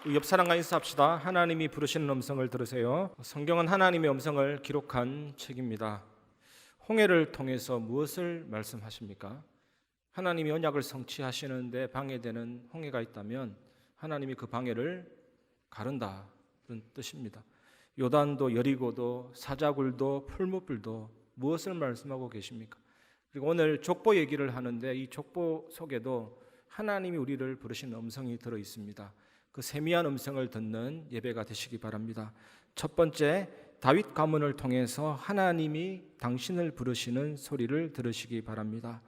옆 사람과 인사합시다. 하나님이 부르시는 음성을 들으세요. 성경은 하나님의 음성을 기록한 책입니다. 홍해를 통해서 무엇을 말씀하십니까? 하나님이 언약을 성취하시는데 방해되는 홍해가 있다면 하나님이 그 방해를 가른다는 뜻입니다. 요단도 여리고도 사자굴도 풀무불도 무엇을 말씀하고 계십니까? 그리고 오늘 족보 얘기를 하는데 이 족보 속에도 하나님이 우리를 부르시는 음성이 들어 있습니다. 그 세미한 음성을 듣는 예배가 되시기 바랍니다. 첫 번째, 다윗 가문을 통해서 하나님이 당신을 부르시는 소리를 들으시기 바랍니다.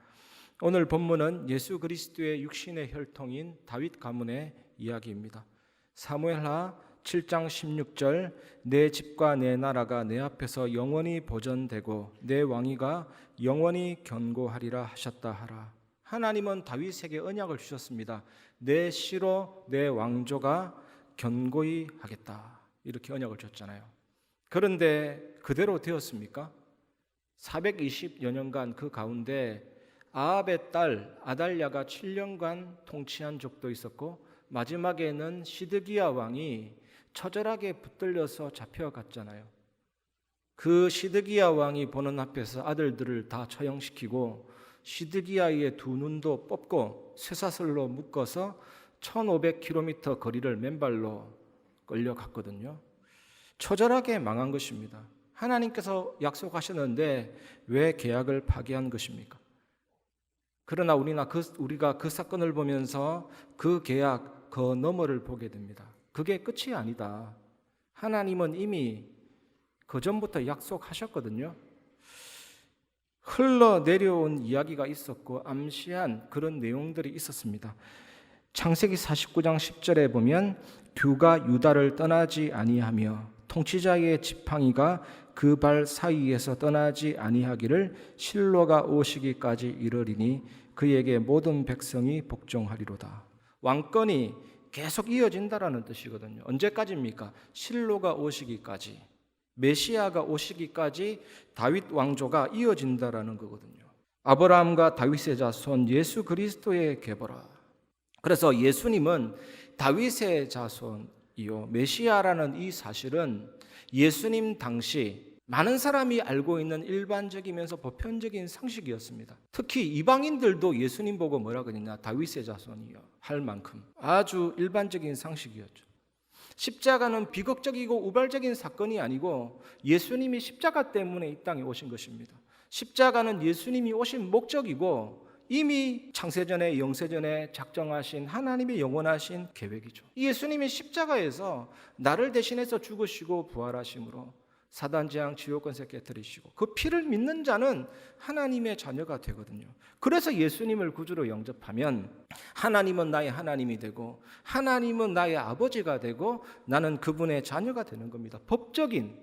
오늘 본문은 예수 그리스도의 육신의 혈통인 다윗 가문의 이야기입니다. 사무엘하 7장 16절, 내 집과 내 나라가 내 앞에서 영원히 보존되고 내 왕위가 영원히 견고하리라 하셨다 하라. 하나님은 다윗에게 언약을 주셨습니다. 내 시로 내 왕조가 견고히 하겠다, 이렇게 언약을 줬잖아요. 그런데 그대로 되었습니까? 420여 년간 그 가운데 아합의 딸 아달랴가 7년간 통치한 적도 있었고 마지막에는 시드기야 왕이 처절하게 붙들려서 잡혀갔잖아요. 그 시드기야 왕이 보는 앞에서 아들들을 다 처형시키고 시드기야의 두 눈도 뽑고 쇠사슬로 묶어서 1500km 거리를 맨발로 끌려갔거든요. 처절하게 망한 것입니다. 하나님께서 약속하셨는데 왜 계약을 파기한 것입니까? 그러나 우리가 그 사건을 보면서 그 계약 그 너머를 보게 됩니다. 그게 끝이 아니다. 하나님은 이미 그 전부터 약속하셨거든요. 흘러내려온 이야기가 있었고 암시한 그런 내용들이 있었습니다. 창세기 49장 10절에 보면 규가 유다를 떠나지 아니하며 통치자의 지팡이가 그 발 사이에서 떠나지 아니하기를 실로가 오시기까지 이르리니 그에게 모든 백성이 복종하리로다. 왕권이 계속 이어진다라는 뜻이거든요. 언제까지입니까? 실로가 오시기까지, 메시아가 오시기까지 다윗 왕조가 이어진다라는 거거든요. 아브라함과 다윗의 자손 예수 그리스도의 계보라. 그래서 예수님은 다윗의 자손이요 메시아라는 이 사실은 예수님 당시 많은 사람이 알고 있는 일반적이면서 보편적인 상식이었습니다. 특히 이방인들도 예수님 보고 뭐라 그러냐, 다윗의 자손이요 할 만큼 아주 일반적인 상식이었죠. 십자가는 비극적이고 우발적인 사건이 아니고 예수님이 십자가 때문에 이 땅에 오신 것입니다. 십자가는 예수님이 오신 목적이고 이미 창세전에 영세전에 작정하신 하나님의 영원하신 계획이죠. 예수님이 십자가에서 나를 대신해서 죽으시고 부활하심으로 사단 재앙 지옥 권세 깨뜨리시고 그 피를 믿는 자는 하나님의 자녀가 되거든요. 그래서 예수님을 구주로 영접하면 하나님은 나의 하나님이 되고 하나님은 나의 아버지가 되고 나는 그분의 자녀가 되는 겁니다. 법적인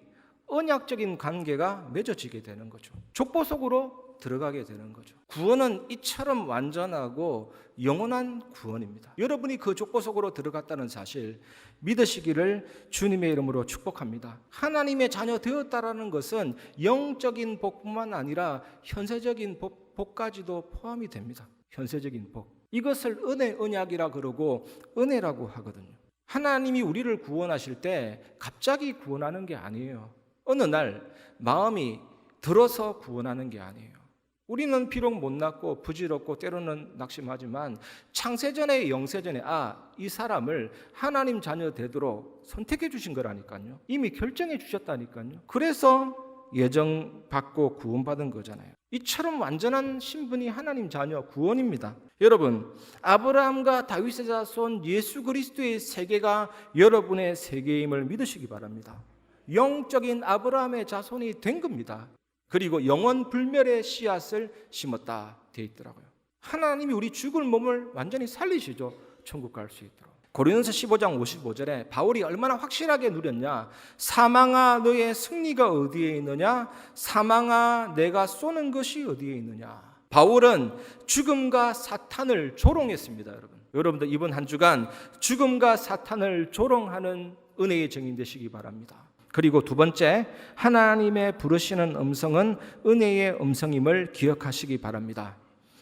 언약적인 관계가 맺어지게 되는 거죠. 족보 속으로 들어가게 되는 거죠. 구원은 이처럼 완전하고 영원한 구원입니다. 여러분이 그 족보 속으로 들어갔다는 사실 믿으시기를 주님의 이름으로 축복합니다. 하나님의 자녀 되었다라는 것은 영적인 복뿐만 아니라 현세적인 복까지도 포함이 됩니다. 현세적인 복. 이것을 은혜 언약이라 그러고 은혜라고 하거든요. 하나님이 우리를 구원하실 때 갑자기 구원하는 게 아니에요. 어느 날 마음이 들어서 구원하는 게 아니에요. 우리는 비록 못났고 부질없고 때로는 낙심하지만 창세전에 영세전에 이 사람을 하나님 자녀 되도록 선택해 주신 거라니까요. 이미 결정해 주셨다니까요. 그래서 예정받고 구원받은 거잖아요. 이처럼 완전한 신분이 하나님 자녀 구원입니다. 여러분, 아브라함과 다윗의 자손 예수 그리스도의 세계가 여러분의 세계임을 믿으시기 바랍니다. 영적인 아브라함의 자손이 된 겁니다. 그리고 영원 불멸의 씨앗을 심었다 되어 있더라고요. 하나님이 우리 죽을 몸을 완전히 살리시죠. 천국 갈 수 있도록. 고린도서 15장 55절에 바울이 얼마나 확실하게 누렸냐. 사망아 너의 승리가 어디에 있느냐. 사망아 내가 쏘는 것이 어디에 있느냐. 바울은 죽음과 사탄을 조롱했습니다. 여러분들 이번 한 주간 죽음과 사탄을 조롱하는 은혜의 증인 되시기 바랍니다. 그리고 두 번째, 하나님의 부르시는 음성은 은혜의 음성임을 기억하시기 바랍니다.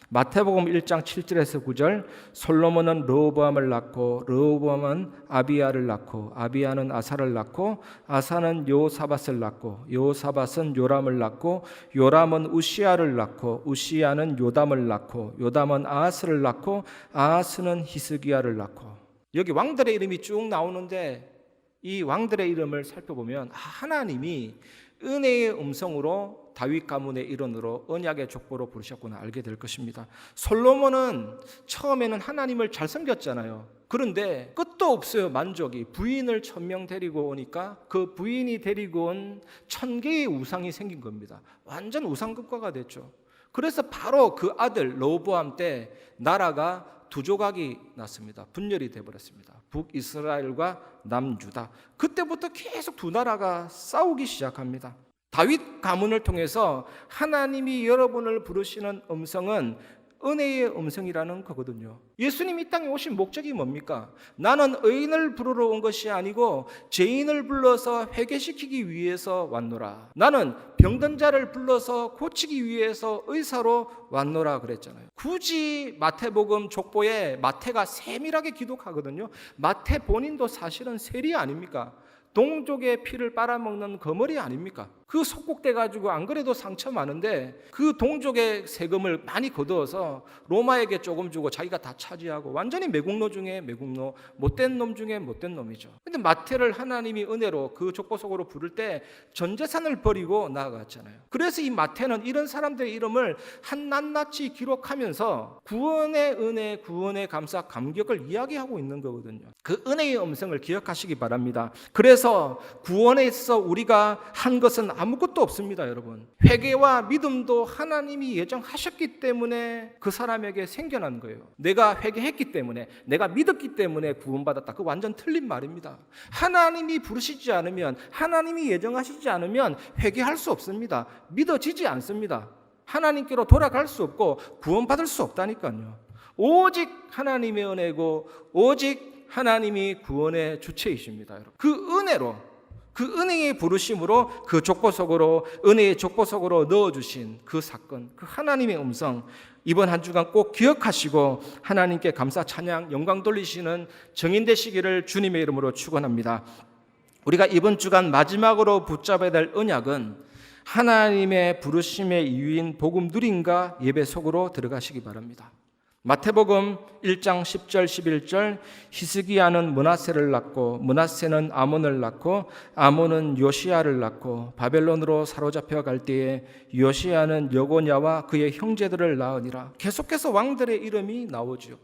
마태복음 1장 7절에서 9절, 솔로몬은 르호보암을 낳고 르호보암은 아비야를 낳고 아비야는 아사를 낳고 아사는 여호사밧을 낳고 여호사밧은 요람을 낳고 요람은 우시야를 낳고 우시야는 요담을 낳고 요담은 아하스를 낳고 아하스는 히스기야를 낳고. 여기 왕들의 이름이 쭉 나오는데 이 왕들의 이름을 살펴보면 하나님이 은혜의 음성으로 다윗 가문의 일원으로 언약의 족보로 부르셨구나 알게 될 것입니다. 솔로몬은 처음에는 하나님을 잘 섬겼잖아요. 그런데 끝도 없어요. 만족이. 부인을 1000명 데리고 오니까 그 부인이 데리고 온 1000개의 우상이 생긴 겁니다. 완전 우상국가가 됐죠. 그래서 바로 그 아들 르호보암 때 나라가 두 조각이 났습니다. 분열이 되어버렸습니다. 북이스라엘과 남유다. 그때부터 계속 두 나라가 싸우기 시작합니다. 다윗 가문을 통해서 하나님이 여러분을 부르시는 음성은 은혜의 음성이라는 거거든요. 예수님이 이 땅에 오신 목적이 뭡니까? 나는 의인을 부르러 온 것이 아니고 죄인을 불러서 회개시키기 위해서 왔노라. 나는 병든 자를 불러서 고치기 위해서 의사로 왔노라 그랬잖아요. 굳이 마태복음 족보에 마태가 세밀하게 기록하거든요. 마태 본인도 사실은 세리 아닙니까? 동족의 피를 빨아먹는 거머리 아닙니까? 그 속국돼 가지고 안 그래도 상처 많은데 그 동족의 세금을 많이 거두어서 로마에게 조금 주고 자기가 다 차지하고 완전히 매국노 중에 매국노, 못된 놈 중에 못된 놈이죠. 근데 마태를 하나님이 은혜로 그 족보 속으로 부를 때 전 재산을 버리고 나아갔잖아요. 그래서 이 마태는 이런 사람들의 이름을 한낱낱이 기록하면서 구원의 은혜, 구원의 감사, 감격을 이야기하고 있는 거거든요. 그 은혜의 음성을 기억하시기 바랍니다. 그래서 구원에서 우리가 한 것은 아무것도 없습니다, 여러분. 회개와 믿음도 하나님이 예정하셨기 때문에 그 사람에게 생겨난 거예요. 내가 회개했기 때문에, 내가 믿었기 때문에 구원받았다. 그거 완전 틀린 말입니다. 하나님이 부르시지 않으면, 하나님이 예정하시지 않으면 회개할 수 없습니다. 믿어지지 않습니다. 하나님께로 돌아갈 수 없고 구원받을 수 없다니까요. 오직 하나님의 은혜고 오직 하나님이 구원의 주체이십니다, 여러분. 그 은혜로, 그 은혜의 부르심으로 그 족보 속으로, 은혜의 족보 속으로 넣어주신 그 사건, 그 하나님의 음성, 이번 한 주간 꼭 기억하시고 하나님께 감사, 찬양, 영광 돌리시는 증인 되시기를 주님의 이름으로 축원합니다. 우리가 이번 주간 마지막으로 붙잡아야 될 언약은 하나님의 부르심의 이유인 복음 누림과 예배 속으로 들어가시기 바랍니다. 마태복음 1장 10절 11절, 히스기야는 므낫세를 낳고 므낫세는 아몬을 낳고 아몬은 요시야를 낳고 바벨론으로 사로잡혀 갈 때에 요시야는 여고냐와 그의 형제들을 낳으니라. 계속해서 왕들의 이름이 나오죠.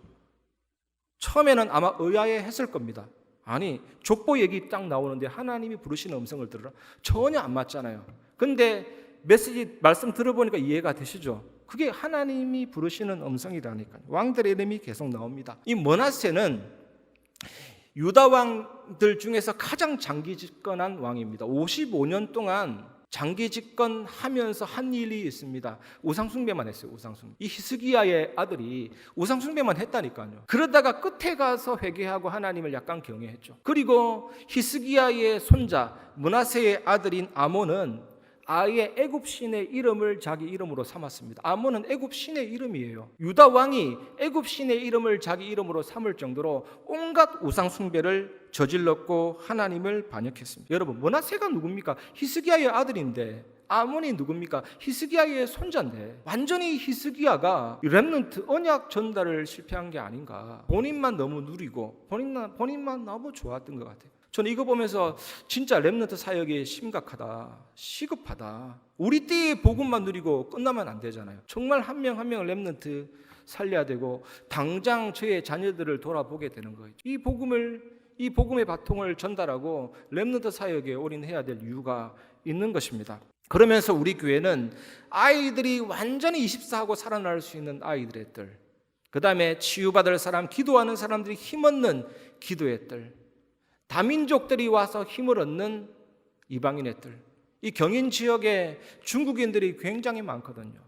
처음에는 아마 의아해했을 겁니다. 아니, 족보 얘기 딱 나오는데 하나님이 부르시는 음성을 들으라? 전혀 안 맞잖아요. 근데 메시지 말씀 들어보니까 이해가 되시죠? 그게 하나님이 부르시는 음성이라니까요. 왕들의 이름이 계속 나옵니다. 이 므낫세는 유다 왕들 중에서 가장 장기 집권한 왕입니다. 55년 동안 장기 집권하면서 한 일이 있습니다. 우상숭배만 했어요. 우상숭배. 이 히스기야의 아들이 우상숭배만 했다니까요. 그러다가 끝에 가서 회개하고 하나님을 약간 경외했죠. 그리고 히스기야의 손자 므낫세의 아들인 아몬은 아예 애굽 신의 이름을 자기 이름으로 삼았습니다. 아몬은 애굽 신의 이름이에요. 유다 왕이 애굽 신의 이름을 자기 이름으로 삼을 정도로 온갖 우상 숭배를 저질렀고 하나님을 반역했습니다. 여러분, 므낫세가 누굽니까? 히스기야의 아들인데, 아몬이 누굽니까? 히스기야의 손자인데, 완전히 히스기야가 렘넌트 언약 전달을 실패한 게 아닌가. 본인만 너무 누리고 본인만 너무 좋았던 것 같아요. 저는 이거 보면서 진짜 렘넌트 사역이 심각하다, 시급하다. 우리 때의 복음만 누리고 끝나면 안 되잖아요. 정말 한 명 한 명을 렘넌트 살려야 되고 당장 저의 자녀들을 돌아보게 되는 거예요. 이 복음의 바통을 전달하고 렘넌트 사역에 올인해야 될 이유가 있는 것입니다. 그러면서 우리 교회는 아이들이 완전히 24하고 살아날 수 있는 아이들의 뜰, 그 다음에 치유받을 사람, 기도하는 사람들이 힘없는 기도의 뜰, 다민족들이 와서 힘을 얻는 이방인의 뜰, 이 경인 지역에 중국인들이 굉장히 많거든요.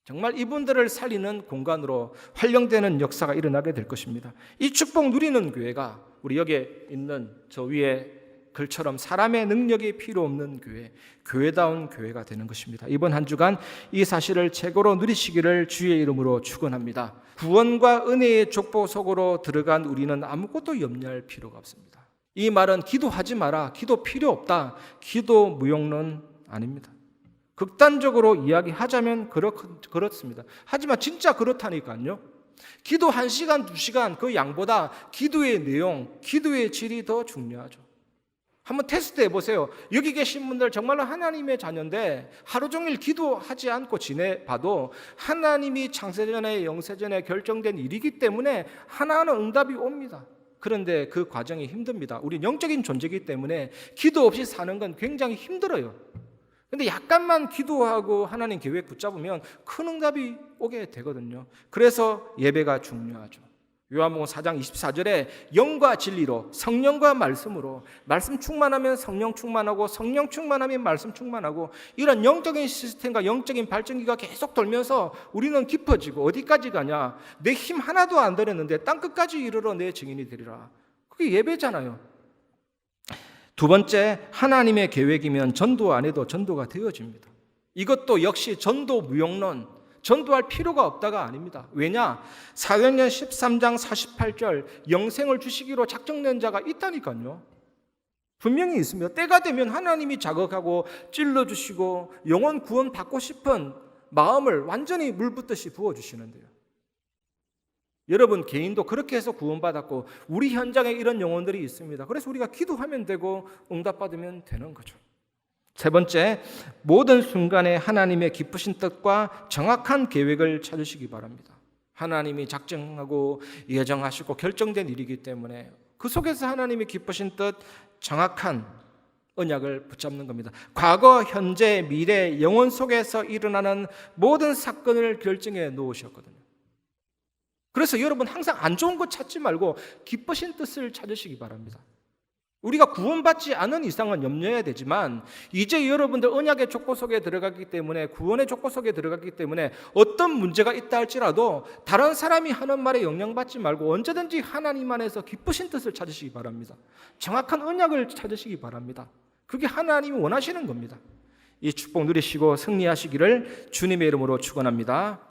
정말 이분들을 살리는 공간으로 활용되는 역사가 일어나게 될 것입니다. 이 축복 누리는 교회가 우리 여기에 있는 저 위에 글처럼 사람의 능력이 필요 없는 교회, 교회다운 교회가 되는 것입니다. 이번 한 주간 이 사실을 최고로 누리시기를 주의 이름으로 축원합니다. 구원과 은혜의 족보 속으로 들어간 우리는 아무것도 염려할 필요가 없습니다. 이 말은 기도하지 마라, 기도 필요 없다, 기도 무용론 아닙니다. 극단적으로 이야기하자면 그렇습니다. 하지만 진짜 그렇다니까요. 기도 1시간, 2시간 그 양보다 기도의 내용, 기도의 질이 더 중요하죠. 한번 테스트 해보세요. 여기 계신 분들 정말로 하나님의 자녀인데 하루 종일 기도하지 않고 지내봐도 하나님이 창세전에 영세전에 결정된 일이기 때문에 하나하나 응답이 옵니다. 그런데 그 과정이 힘듭니다. 우리 영적인 존재이기 때문에 기도 없이 사는 건 굉장히 힘들어요. 근데 약간만 기도하고 하나님 계획 붙잡으면 큰 응답이 오게 되거든요. 그래서 예배가 중요하죠. 요한복음 4장 24절에 영과 진리로, 성령과 말씀으로, 말씀 충만하면 성령 충만하고, 성령 충만하면 말씀 충만하고, 이런 영적인 시스템과 영적인 발전기가 계속 돌면서 우리는 깊어지고, 어디까지 가냐? 내 힘 하나도 안 들였는데 땅끝까지 이르러 내 증인이 되리라. 그게 예배잖아요. 두 번째, 하나님의 계획이면 전도 안 해도 전도가 되어집니다. 이것도 역시 전도 무용론, 전도할 필요가 없다가 아닙니다. 왜냐? 사도행전 13장 48절 영생을 주시기로 작정된 자가 있다니까요. 분명히 있습니다. 때가 되면 하나님이 자극하고 찔러주시고 영혼 구원 받고 싶은 마음을 완전히 물 붓듯이 부어주시는데요. 여러분 개인도 그렇게 해서 구원받았고 우리 현장에 이런 영혼들이 있습니다. 그래서 우리가 기도하면 되고 응답받으면 되는 거죠. 세 번째, 모든 순간에 하나님의 기쁘신 뜻과 정확한 계획을 찾으시기 바랍니다. 하나님이 작정하고 예정하시고 결정된 일이기 때문에 그 속에서 하나님의 기쁘신 뜻, 정확한 언약을 붙잡는 겁니다. 과거, 현재, 미래, 영혼 속에서 일어나는 모든 사건을 결정해 놓으셨거든요. 그래서 여러분 항상 안 좋은 것 찾지 말고 기쁘신 뜻을 찾으시기 바랍니다. 우리가 구원받지 않은 이상은 염려해야 되지만 이제 여러분들 언약의 족보 속에 들어갔기 때문에 구원의 족보 속에 들어갔기 때문에 어떤 문제가 있다 할지라도 다른 사람이 하는 말에 영향받지 말고 언제든지 하나님 안에서 기쁘신 뜻을 찾으시기 바랍니다. 정확한 언약을 찾으시기 바랍니다. 그게 하나님이 원하시는 겁니다. 이 축복 누리시고 승리하시기를 주님의 이름으로 축원합니다.